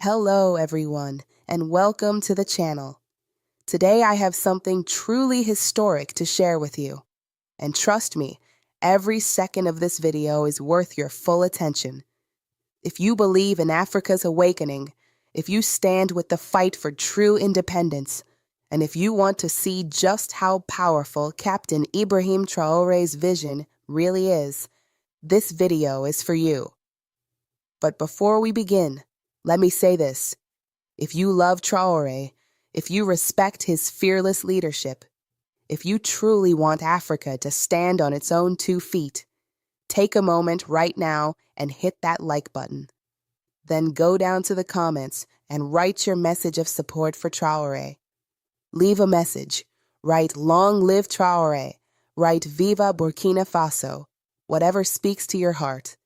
Hello, everyone, and welcome to the channel. Today I have something truly historic to share with you. And trust me, every second of this video is worth your full attention. If you believe in Africa's awakening, if you stand with the fight for true independence, and if you want to see just how powerful Captain Ibrahim Traoré's vision really is, this video is for you. But before we begin, let me say this. If you love Traoré, if you respect his fearless leadership, if you truly want Africa to stand on its own 2 feet, take a moment right now and hit that like button. Then go down to the comments and write your message of support for Traoré. Leave a message. Write "Long live Traoré." Write "Viva Burkina Faso." Whatever speaks to your heart.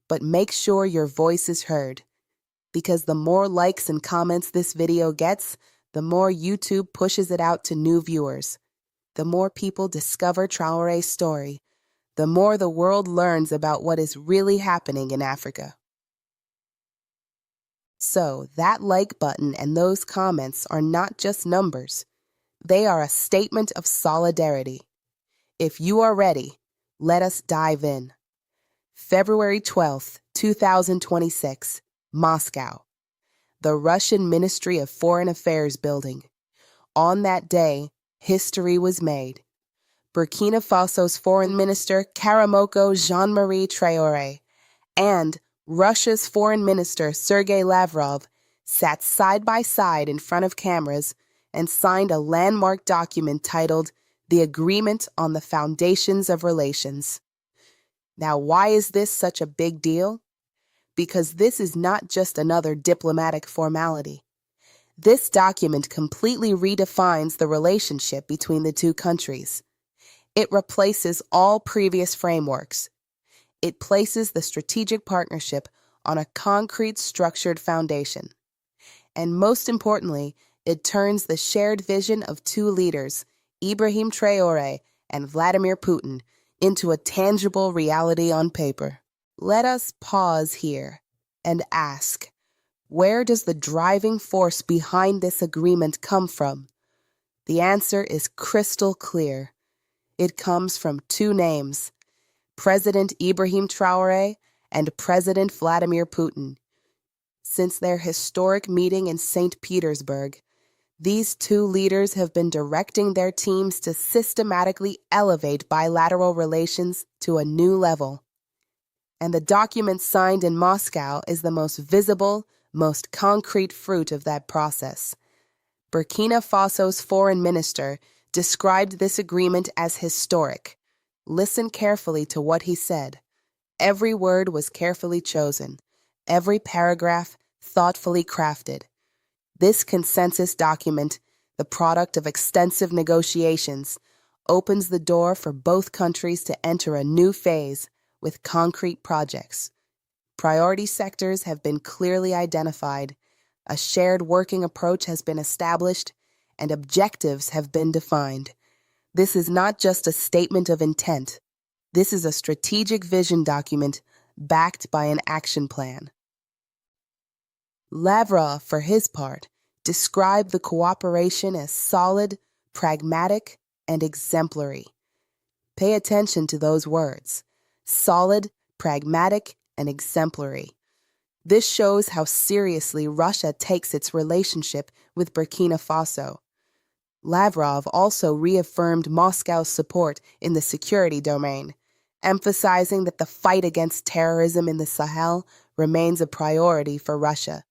But make sure your voice is heard. Because the more likes and comments this video gets, the more YouTube pushes it out to new viewers. The more people discover Traoré's story, the more the world learns about what is really happening in Africa. So, that like button and those comments are not just numbers. They are a statement of solidarity. If you are ready, let us dive in. February 12th, 2026. Moscow, the Russian Ministry of Foreign Affairs building. On that day, history was made. Burkina Faso's Foreign Minister Karamoko Jean-Marie Traoré and Russia's Foreign Minister Sergei Lavrov sat side by side in front of cameras and signed a landmark document titled The Agreement on the Foundations of Relations. Now, why is this such a big deal? Because this is not just another diplomatic formality. This document completely redefines the relationship between the two countries. It replaces all previous frameworks. It places the strategic partnership on a concrete, structured foundation. And most importantly, it turns the shared vision of 2 leaders, Ibrahim Traoré and Vladimir Putin, into a tangible reality on paper. Let us pause here and ask, where does the driving force behind this agreement come from? The answer is crystal clear. It comes from 2 names, President Ibrahim Traoré and President Vladimir Putin. Since their historic meeting in St. Petersburg, these 2 leaders have been directing their teams to systematically elevate bilateral relations to a new level. And the document signed in Moscow is the most visible, most concrete fruit of that process. Burkina Faso's foreign minister described this agreement as historic. Listen carefully to what he said. Every word was carefully chosen, every paragraph thoughtfully crafted. This consensus document, the product of extensive negotiations, opens the door for both countries to enter a new phase with concrete projects. Priority sectors have been clearly identified, a shared working approach has been established, and objectives have been defined. This is not just a statement of intent. This is a strategic vision document backed by an action plan. Lavrov, for his part, described the cooperation as solid, pragmatic, and exemplary. Pay attention to those words. Solid, pragmatic, and exemplary. This shows how seriously Russia takes its relationship with Burkina Faso. Lavrov also reaffirmed Moscow's support in the security domain, emphasizing that the fight against terrorism in the Sahel remains a priority for Russia.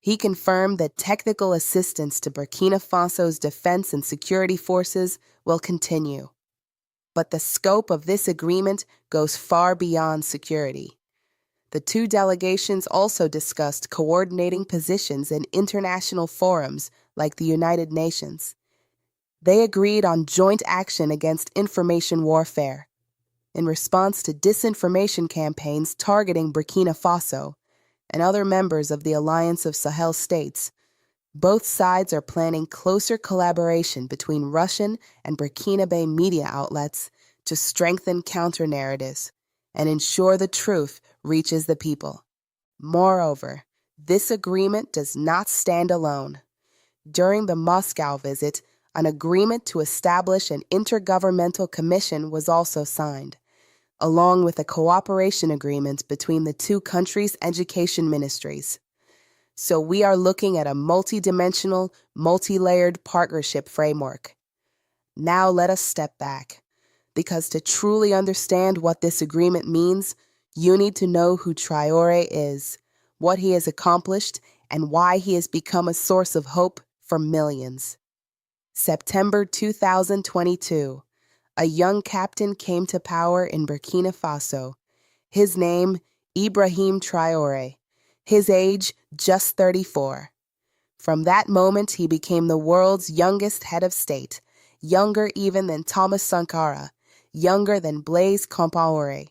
He confirmed that technical assistance to Burkina Faso's defense and security forces will continue. But the scope of this agreement goes far beyond security. The 2 delegations also discussed coordinating positions in international forums like the United Nations. They agreed on joint action against information warfare. In response to disinformation campaigns targeting Burkina Faso and other members of the Alliance of Sahel States, both sides are planning closer collaboration between Russian and Burkinabe media outlets to strengthen counter-narratives and ensure the truth reaches the people. Moreover, This agreement does not stand alone. During the Moscow visit, an agreement to establish an intergovernmental commission was also signed, along with a cooperation agreement between the two countries' education ministries. So we are looking at a multidimensional, multi-layered partnership framework. Now let us step back, because to truly understand what this agreement means, you need to know who Traoré is, what he has accomplished, and why he has become a source of hope for millions. September 2022, a young captain came to power in Burkina Faso. His name, Ibrahim Traoré. His age, just 34. From that moment, he became the world's youngest head of state, younger even than Thomas Sankara, younger than Blaise Compaoré.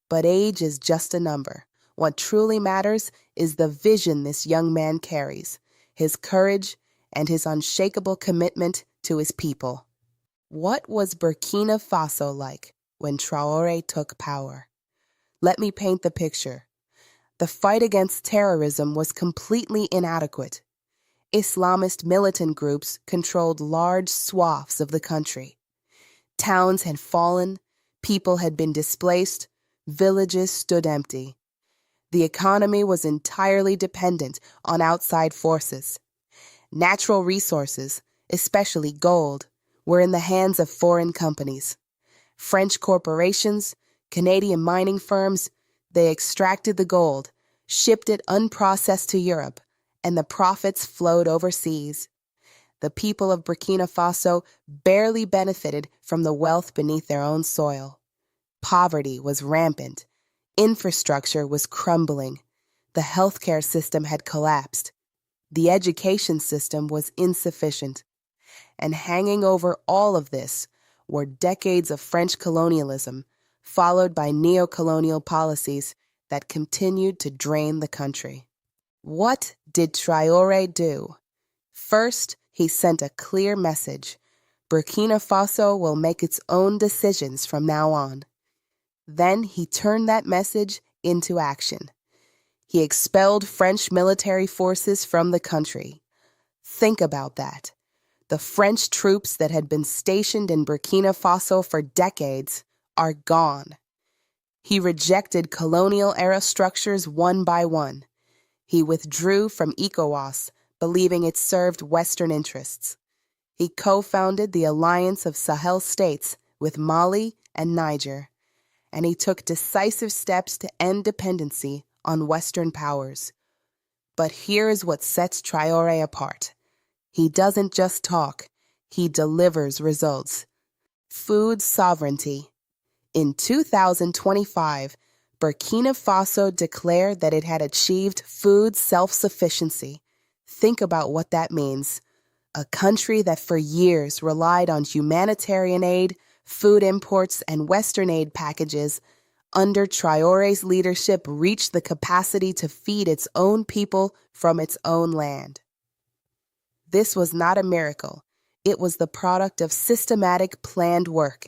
But age is just a number. What truly matters is the vision this young man carries, his courage, and his unshakable commitment to his people. What was Burkina Faso like when Traoré took power? Let me paint the picture. The fight against terrorism was completely inadequate. Islamist militant groups controlled large swaths of the country. Towns had fallen, people had been displaced, villages stood empty. The economy was entirely dependent on outside forces. Natural resources, especially gold, were in the hands of foreign companies. French corporations, Canadian mining firms, they extracted the gold, shipped it unprocessed to Europe, and the profits flowed overseas. The people of Burkina Faso barely benefited from the wealth beneath their own soil. Poverty was rampant. Infrastructure was crumbling. The healthcare system had collapsed. The education system was insufficient. And hanging over all of this were decades of French colonialism, followed by neo-colonial policies that continued to drain the country. What did Traoré do? First, he sent a clear message. Burkina Faso will make its own decisions from now on. Then he turned that message into action. He expelled French military forces from the country. Think about that. The French troops that had been stationed in Burkina Faso for decades are gone. He rejected colonial-era structures one by one. He withdrew from ECOWAS, believing it served Western interests. He co-founded the Alliance of Sahel States with Mali and Niger, and he took decisive steps to end dependency on Western powers. But here is what sets Traoré apart. He doesn't just talk, he delivers results. Food sovereignty. In 2025, Burkina Faso declared that it had achieved food self-sufficiency. Think about what that means. A country that for years relied on humanitarian aid, food imports, and Western aid packages, under Traoré's leadership reached the capacity to feed its own people from its own land. This was not a miracle. It was the product of systematic, planned work.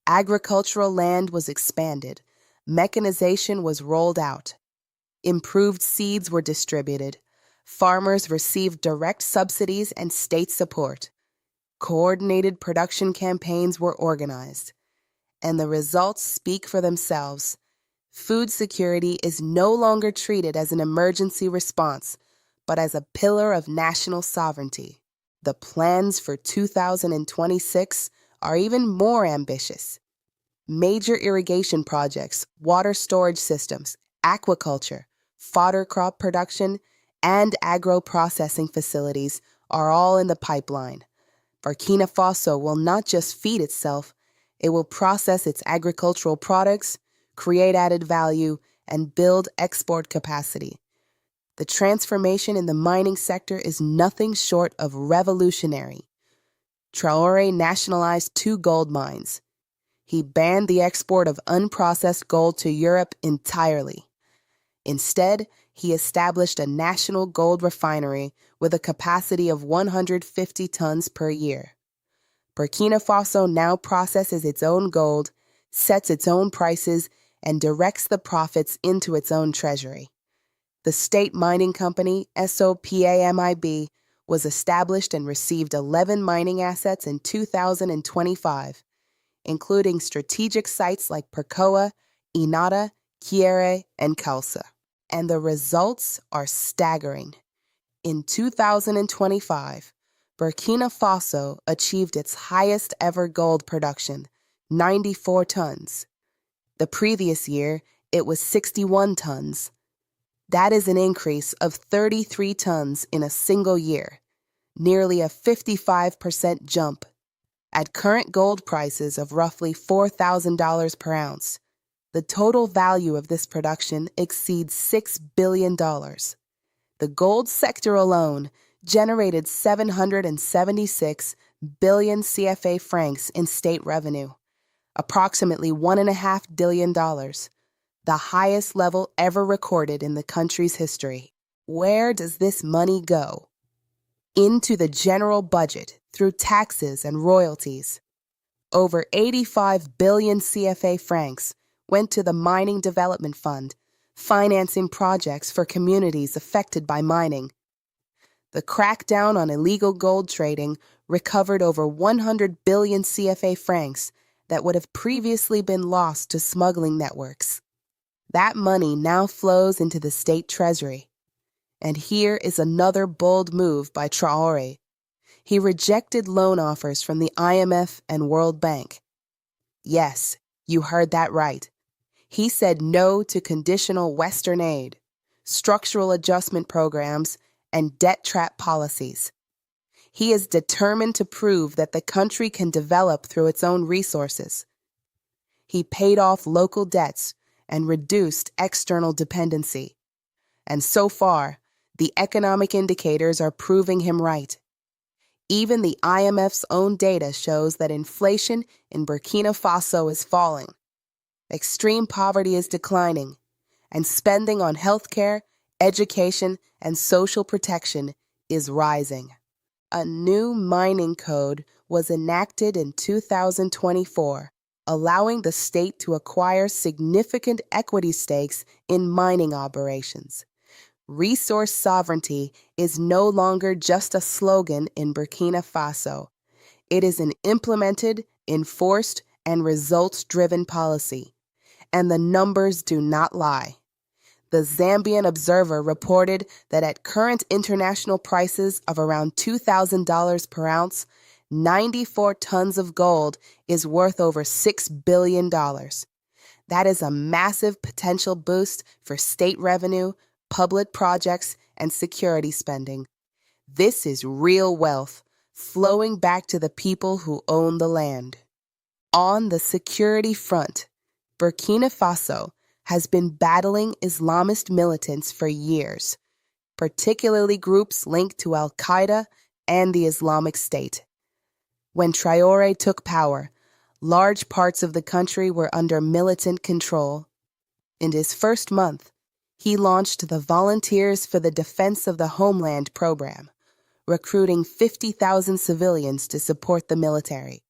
Agricultural land was expanded. Mechanization was rolled out. Improved seeds were distributed. Farmers received direct subsidies and state support. Coordinated production campaigns were organized. And the results speak for themselves. Food security is no longer treated as an emergency response, but as a pillar of national sovereignty. The plans for 2026 are even more ambitious. Major irrigation projects, water storage systems, aquaculture, fodder crop production, and agro-processing facilities are all in the pipeline. Burkina Faso will not just feed itself, it will process its agricultural products, create added value, and build export capacity. The transformation in the mining sector is nothing short of revolutionary. Traoré nationalized 2 gold mines. He banned the export of unprocessed gold to Europe entirely. Instead, he established a national gold refinery with a capacity of 150 tons per year. Burkina Faso now processes its own gold, sets its own prices, and directs the profits into its own treasury. The state mining company, SOPAMIB, was established and received 11 mining assets in 2025, including strategic sites like Percoa, Inata, Kiere, and Kalsa. And the results are staggering. In 2025, Burkina Faso achieved its highest ever gold production, 94 tons. The previous year, it was 61 tons. That is an increase of 33 tons in a single year, nearly a 55% jump. At current gold prices of roughly $4,000 per ounce, the total value of this production exceeds $6 billion. The gold sector alone generated 776 billion CFA francs in state revenue, approximately $1.5 billion, the highest level ever recorded in the country's history. Where does this money go? Into the general budget through taxes and royalties. Over 85 billion CFA francs went to the Mining Development Fund, financing projects for communities affected by mining. The crackdown on illegal gold trading recovered over 100 billion CFA francs that would have previously been lost to smuggling networks. That money now flows into the state treasury. And here is another bold move by Traoré. He rejected loan offers from the IMF and World Bank. Yes, you heard that right. He said no to conditional Western aid, structural adjustment programs, and debt trap policies. He is determined to prove that the country can develop through its own resources. He paid off local debts and reduced external dependency. And so far, the economic indicators are proving him right. Even the IMF's own data shows that inflation in Burkina Faso is falling. Extreme poverty is declining, and spending on healthcare, education, and social protection is rising. A new mining code was enacted in 2024, allowing the state to acquire significant equity stakes in mining operations. Resource sovereignty is no longer just a slogan in Burkina Faso. It is an implemented, enforced, and results-driven policy. And the numbers do not lie. The Zambian Observer reported that at current international prices of around $2,000 per ounce, 94 tons of gold is worth over $6 billion. That is a massive potential boost for state revenue, public projects, and security spending. This is real wealth flowing back to the people who own the land. On the security front, Burkina Faso has been battling Islamist militants for years, particularly groups linked to Al-Qaeda and the Islamic State. When Traoré took power, large parts of the country were under militant control. In his first month, he launched the Volunteers for the Defense of the Homeland program, recruiting 50,000 civilians to support the military.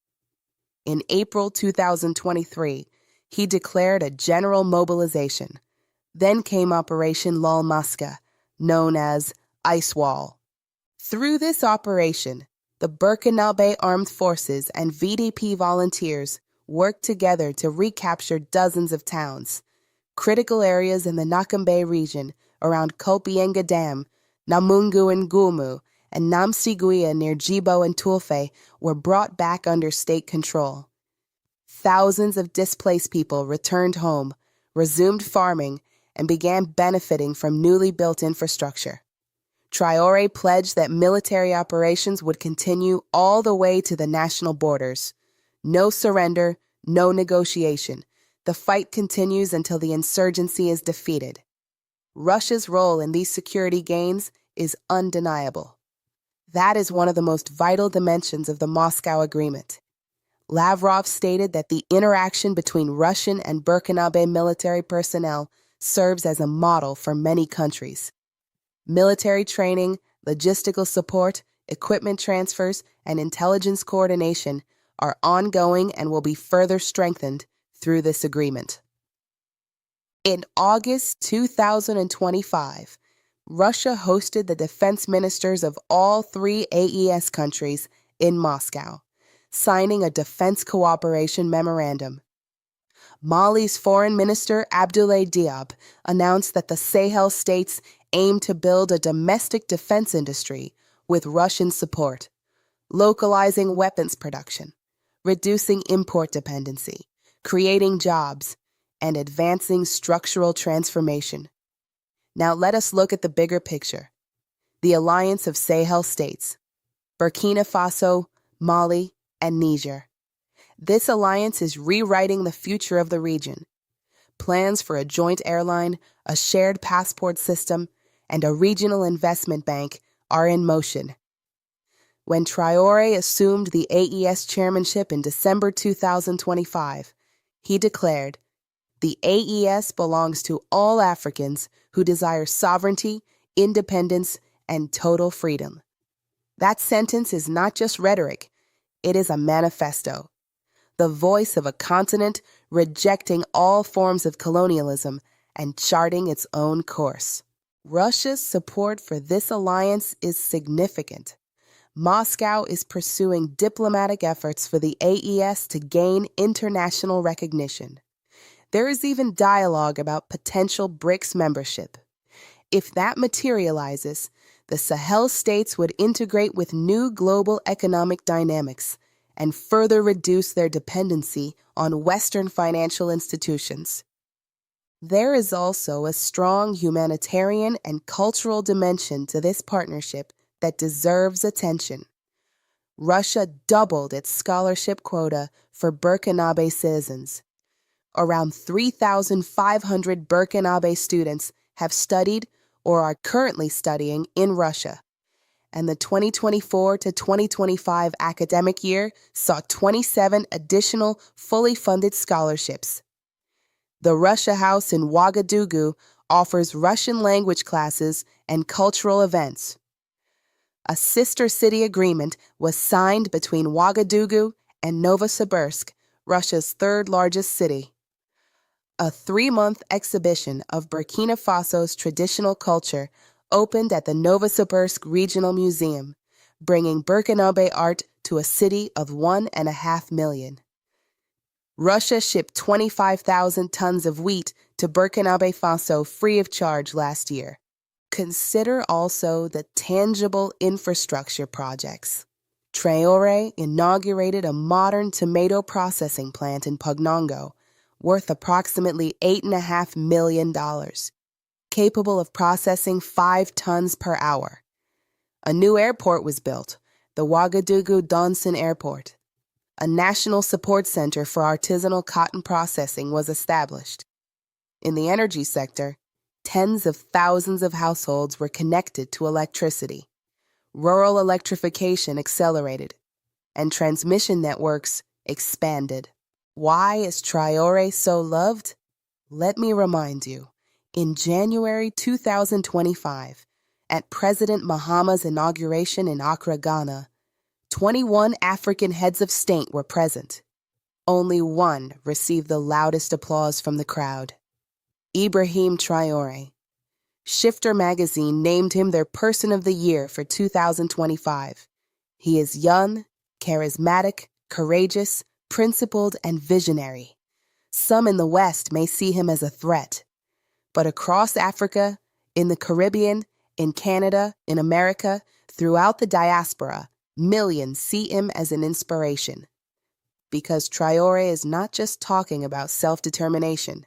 In April 2023, he declared a general mobilization. Then came Operation Lal Maska, known as Ice Wall. Through this operation, the Burkinabe Armed Forces and VDP volunteers worked together to recapture dozens of towns. Critical areas in the Nakambe region around Kopienga Dam, Namungu and Gulmu, and Namsiguia near Jibo and Tulfe were brought back under state control. Thousands of displaced people returned home, resumed farming, and began benefiting from newly built infrastructure. Traoré pledged that military operations would continue all the way to the national borders. No surrender, no negotiation. The fight continues until the insurgency is defeated. Russia's role in these security gains is undeniable. That is one of the most vital dimensions of the Moscow Agreement. Lavrov stated that the interaction between Russian and Burkinabe military personnel serves as a model for many countries. Military training, logistical support, equipment transfers, and intelligence coordination are ongoing and will be further strengthened through this agreement. In August 2025, Russia hosted the defense ministers of all three AES countries in Moscow, signing a defense cooperation memorandum. Mali's Foreign Minister Abdoulaye Diop announced that the Sahel states aim to build a domestic defense industry with Russian support, localizing weapons production, reducing import dependency, creating jobs, and advancing structural transformation. Now let us look at the bigger picture. The Alliance of Sahel States, Burkina Faso, Mali, and Niger. This alliance is rewriting the future of the region. Plans for a joint airline, a shared passport system, and a regional investment bank are in motion. When Traoré assumed the AES chairmanship in December 2025, he declared, "The AES belongs to all Africans who desire sovereignty, independence, and total freedom." That sentence is not just rhetoric, it is a manifesto. The voice of a continent rejecting all forms of colonialism and charting its own course. Russia's support for this alliance is significant. Moscow is pursuing diplomatic efforts for the AES to gain international recognition. There is even dialogue about potential BRICS membership. If that materializes, the Sahel states would integrate with new global economic dynamics and further reduce their dependency on Western financial institutions. There is also a strong humanitarian and cultural dimension to this partnership that deserves attention. Russia doubled its scholarship quota for Burkinabe citizens. Around 3,500 Burkinabe students have studied or are currently studying in Russia, and the 2024 to 2025 academic year saw 27 additional fully funded scholarships. The Russia House in Ouagadougou offers Russian language classes and cultural events. A sister city agreement was signed between Ouagadougou and Novosibirsk, Russia's third largest city. A 3-month exhibition of Burkina Faso's traditional culture opened at the Novosibirsk Regional Museum, bringing Burkinabe art to a city of 1.5 million. Russia shipped 25,000 tons of wheat to Burkina Faso free of charge last year. Consider also the tangible infrastructure projects. Traoré inaugurated a modern tomato processing plant in Pugnongo, worth approximately $8.5 million, capable of processing 5 tons per hour. A new airport was built, the Ouagadougou-Donson Airport. A national support center for artisanal cotton processing was established. In the energy sector, tens of thousands of households were connected to electricity. Rural electrification accelerated, and transmission networks expanded. Why is Traoré so loved? Let me remind you. In January 2025, at President Mahama's inauguration in Accra, Ghana, 21 African heads of state were present. Only one received the loudest applause from the crowd. Ibrahim Traoré. Shifter magazine named him their Person of the Year for 2025. He is young, charismatic, courageous, principled, and visionary. Some in the West may see him as a threat. But across Africa, in the Caribbean, in Canada, in America, throughout the diaspora, millions see him as an inspiration. Because Traoré is not just talking about self-determination.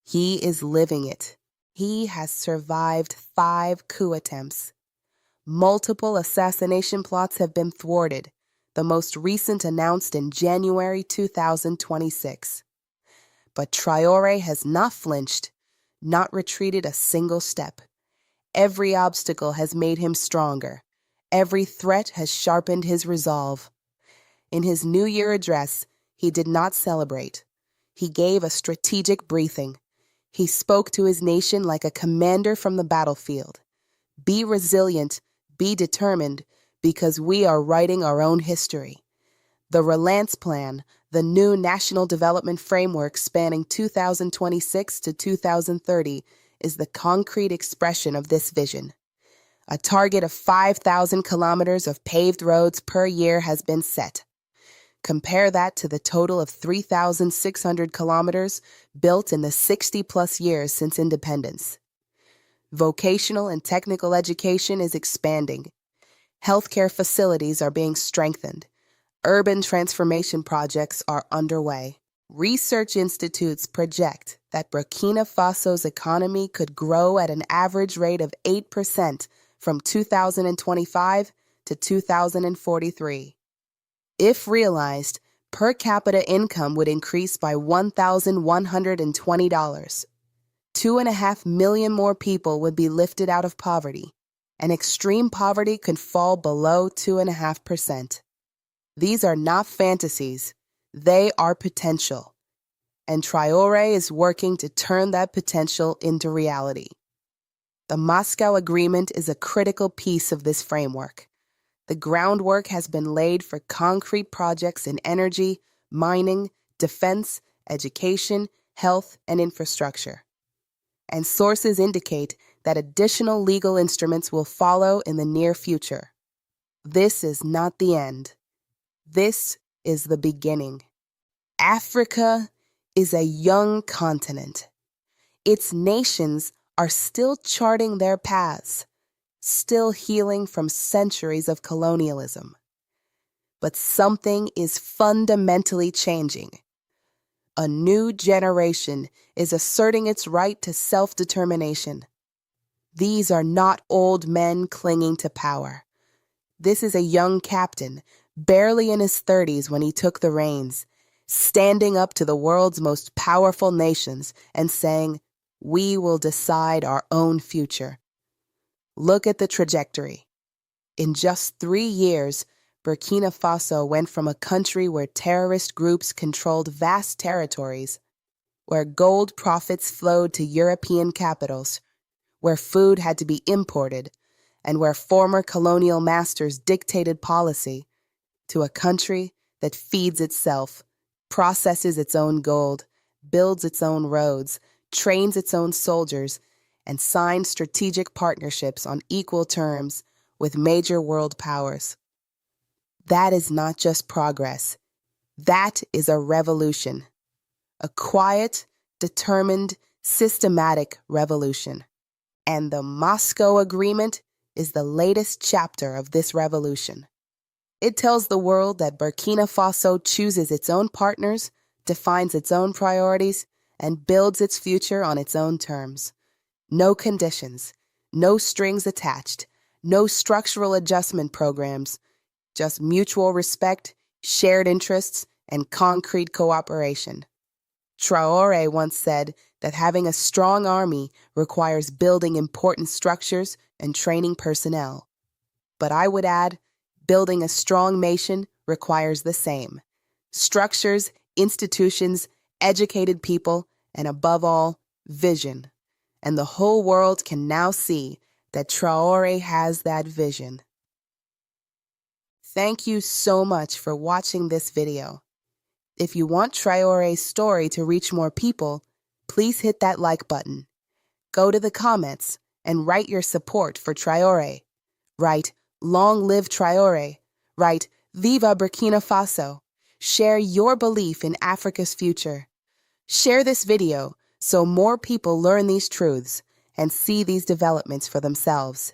He is living it. He has survived 5 coup attempts. Multiple assassination plots have been thwarted, the most recent announced in January 2026. But Traoré has not flinched, not retreated a single step. Every obstacle has made him stronger. Every threat has sharpened his resolve. In his New Year address, he did not celebrate. He gave a strategic briefing. He spoke to his nation like a commander from the battlefield. Be resilient, be determined, because we are writing our own history. The Relance Plan, the new national development framework spanning 2026 to 2030, is the concrete expression of this vision. A target of 5,000 kilometers of paved roads per year has been set. Compare that to the total of 3,600 kilometers built in the 60-plus years since independence. Vocational and technical education is expanding. Healthcare facilities are being strengthened. Urban transformation projects are underway. Research institutes project that Burkina Faso's economy could grow at an average rate of 8% from 2025 to 2043. If realized, per capita income would increase by $1,120. 2.5 million more people would be lifted out of poverty, and extreme poverty could fall below 2.5%. These are not fantasies, they are potential. And Traoré is working to turn that potential into reality. The Moscow Agreement is a critical piece of this framework. The groundwork has been laid for concrete projects in energy, mining, defense, education, health, and infrastructure. And sources indicate that additional legal instruments will follow in the near future. This is not the end. This is the beginning. Africa is a young continent. Its nations are still charting their paths, still healing from centuries of colonialism. But something is fundamentally changing. A new generation is asserting its right to self-determination. These are not old men clinging to power. This is a young captain, barely in his 30s when he took the reins, standing up to the world's most powerful nations and saying, "We will decide our own future." Look at the trajectory. In just 3 years, Burkina Faso went from a country where terrorist groups controlled vast territories, where gold profits flowed to European capitals, where food had to be imported, and where former colonial masters dictated policy, to a country that feeds itself, processes its own gold, builds its own roads, trains its own soldiers, and signs strategic partnerships on equal terms with major world powers. That is not just progress. That is a revolution. A quiet, determined, systematic revolution. And the Moscow Agreement is the latest chapter of this revolution. It tells the world that Burkina Faso chooses its own partners, defines its own priorities, and builds its future on its own terms. No conditions, no strings attached, no structural adjustment programs, just mutual respect, shared interests, and concrete cooperation. Traoré once said that having a strong army requires building important structures and training personnel. But I would add, building a strong nation requires the same: structures, institutions, educated people, and above all, vision. And the whole world can now see that Traoré has that vision. Thank you so much for watching this video. If you want Traoré's story to reach more people, please hit that like button. Go to the comments and write your support for Traoré. Write, "Long live Traoré." Write, "Viva Burkina Faso." Share your belief in Africa's future. Share this video so more people learn these truths and see these developments for themselves.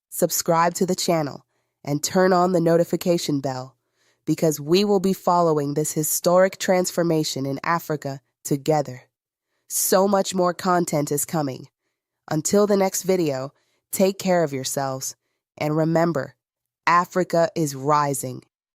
Subscribe to the channel and turn on the notification bell, because we will be following this historic transformation in Africa together. So much more content is coming. Until the next video, take care of yourselves, and remember, Africa is rising.